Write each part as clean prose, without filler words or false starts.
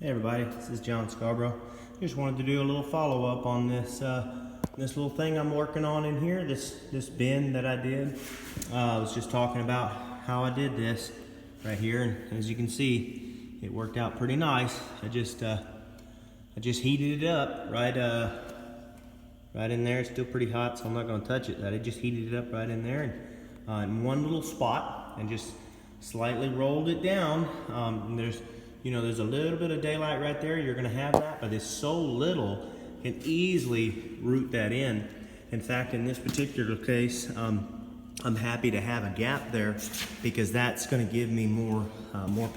Hey everybody, this is John Scarborough. Just wanted to do a little follow-up on this this little thing I'm working on in here, this bin that I did. I was just talking about how I did this right here, and as you can see, it worked out pretty nice. I just heated it up right in there. It's still pretty hot, so I'm not going to touch it. I just heated it up right in there, and in one little spot, and just slightly rolled it down. And there's a little bit of daylight right there. You're going to have that, but it's so little, you can easily root that in. In fact, in this particular case, I'm happy to have a gap there because that's going to give me more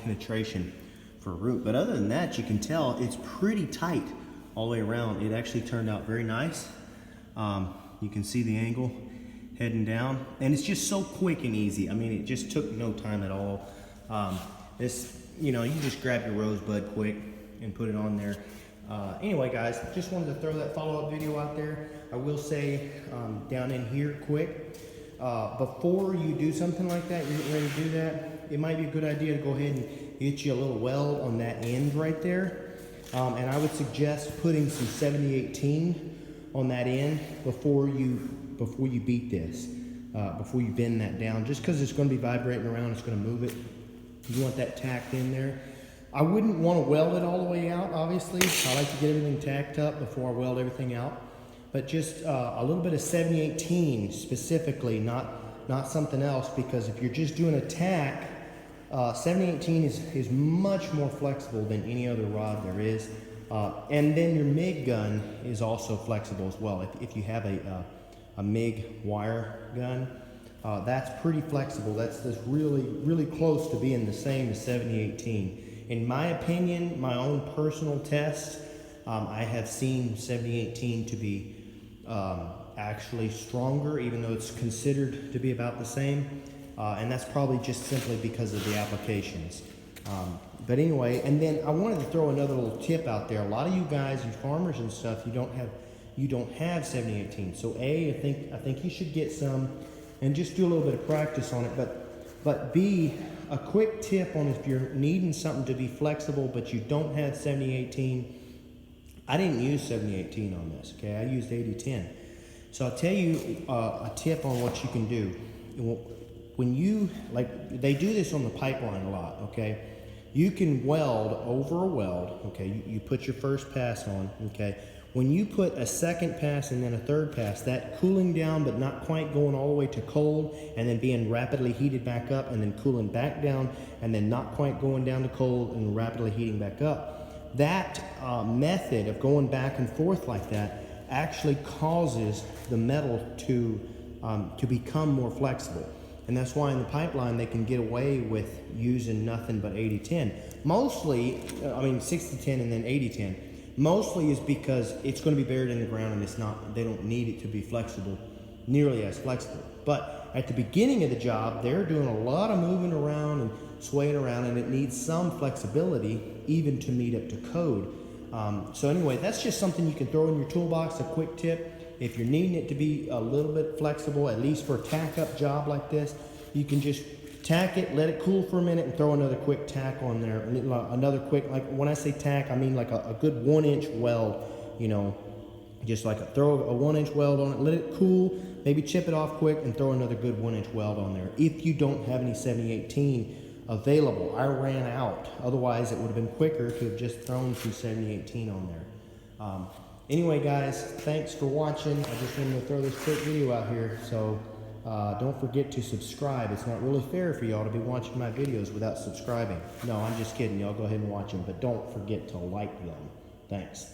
penetration for root. But other than that, you can tell it's pretty tight all the way around. It actually turned out very nice. You can see the angle heading down, and it's just so quick and easy. I mean, it just took no time at all. You can just grab your rosebud quick and put it on there. Anyway, guys, just wanted to throw that follow-up video out there. I will say down in here quick, before you do something like that, you're getting ready to do that, it might be a good idea to go ahead and get you a little weld on that end right there. And I would suggest putting some 7018 on that end before you beat this, before you bend that down, just because it's going to be vibrating around, it's going to move it. You want that tacked in there. I wouldn't want to weld it all the way out, obviously. I like to get everything tacked up before I weld everything out. But just a little bit of 7018 specifically, not something else, because if you're just doing a tack, 7018 is much more flexible than any other rod there is. And then your MIG gun is also flexible as well. If you have a MIG wire gun, that's pretty flexible. That's really, really close to being the same as 7018. In my opinion, my own personal test, I have seen 7018 to be actually stronger, even though it's considered to be about the same. And that's probably just simply because of the applications. But anyway, and then I wanted to throw another little tip out there. A lot of you guys, you farmers and stuff, you don't have 7018. So I think you should get some and just do a little bit of practice on it. But B, a quick tip on if you're needing something to be flexible but you don't have 7018. I didn't use 7018 on this, okay? I used 8010. So I'll tell you a tip on what you can do. When you, they do this on the pipeline a lot, okay? You can weld over a weld, okay? You put your first pass on, okay? When you put a second pass and then a third pass, that cooling down but not quite going all the way to cold and then being rapidly heated back up and then cooling back down and then not quite going down to cold and rapidly heating back up, that method of going back and forth like that actually causes the metal to become more flexible. And that's why in the pipeline they can get away with using nothing but 8010. Mostly, 6010 and then 8010. Mostly is because it's going to be buried in the ground and they don't need it to be flexible, nearly as flexible. But at the beginning of the job, they're doing a lot of moving around and swaying around, and it needs some flexibility even to meet up to code. So anyway, that's just something you can throw in your toolbox, a quick tip. If you're needing it to be a little bit flexible, at least for a tack-up job like this, you can just tack it, let it cool for a minute, and throw another quick tack on there. Another quick, like when I say tack, I mean like a good 1-inch weld, just like throw a 1-inch weld on it, let it cool, maybe chip it off quick, and throw another good 1-inch weld on there. If you don't have any 7018 available, I ran out. Otherwise, it would have been quicker to have just thrown some 7018 on there. Anyway, guys, thanks for watching. I just wanted to throw this quick video out here. So don't forget to subscribe. It's not really fair for y'all to be watching my videos without subscribing. No, I'm just kidding. Y'all go ahead and watch them, but don't forget to like them. Thanks.